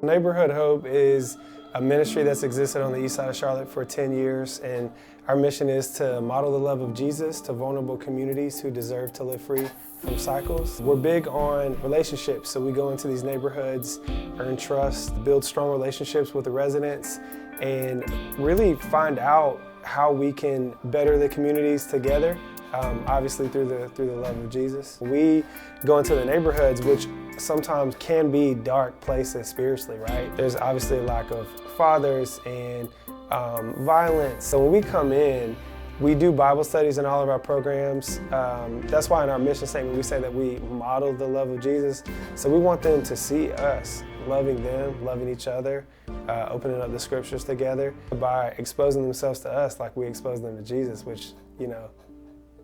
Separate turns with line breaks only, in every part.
Neighborhood Hope is a ministry that's existed on the east side of Charlotte for 10 years, and our mission is to model the love of Jesus to vulnerable communities who deserve to live free from cycles. We're big on relationships, so we go into these neighborhoods, earn trust, build strong relationships with the residents, and really find out how we can better the communities together. Obviously through the love of Jesus. We go into the neighborhoods, which sometimes can be dark places spiritually, right? There's obviously a lack of fathers and violence. So when we come in, we do Bible studies in all of our programs. That's why in our mission statement we say that we model the love of Jesus. So we want them to see us loving them, loving each other, opening up the scriptures together by exposing themselves to us like we expose them to Jesus, which,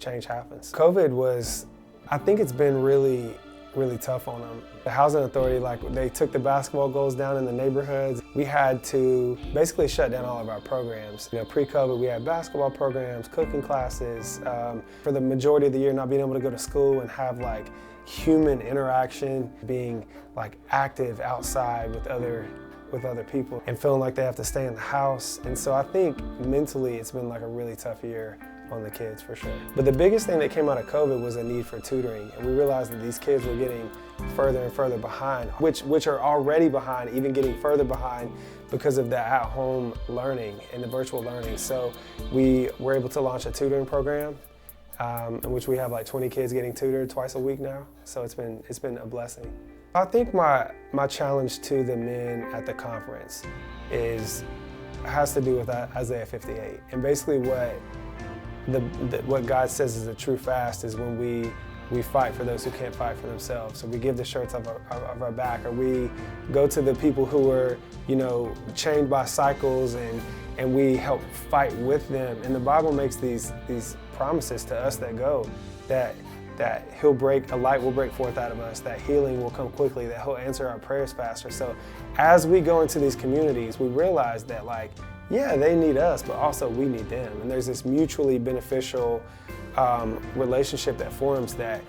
change happens. COVID was, I think it's been really tough on them. The housing authority, they took the basketball goals down in the neighborhoods. We had to basically shut down all of our programs. Pre-COVID, we had basketball programs, cooking classes. For the majority of the year, not being able to go to school and have human interaction, being active outside with other people and feeling like they have to stay in the house. And so I think mentally it's been a really tough year on the kids for sure. But the biggest thing that came out of COVID was a need for tutoring. And we realized that these kids were getting further and further behind, which are already behind, even getting further behind because of the at-home learning and the virtual learning. So we were able to launch a tutoring program in which we have 20 kids getting tutored twice a week now. So it's been a blessing. I think my challenge to the men at the conference has to do with Isaiah 58. And basically what God says is a true fast is when we fight for those who can't fight for themselves. So we give the shirts of our back, or we go to the people who are, chained by cycles and we help fight with them. And the Bible makes these promises to us that go, that a light will break forth out of us, that healing will come quickly, that he'll answer our prayers faster. So as we go into these communities, we realize that yeah, they need us, but also we need them. And there's this mutually beneficial relationship that forms that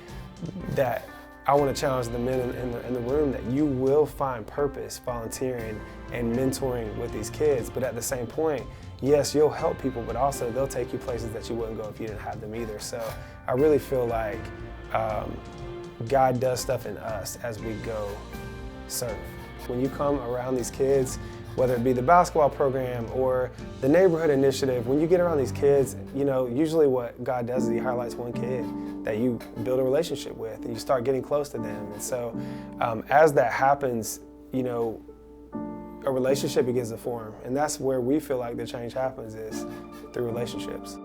I want to challenge the men in the room that you will find purpose volunteering and mentoring with these kids. But at the same point, yes, you'll help people, but also they'll take you places that you wouldn't go if you didn't have them either. So I really feel like God does stuff in us as we go serve. When you come around these kids, whether it be the basketball program or the neighborhood initiative, when you get around these kids, usually what God does is he highlights one kid that you build a relationship with and you start getting close to them. And so as that happens, a relationship begins to form. And that's where we feel like the change happens, is through relationships.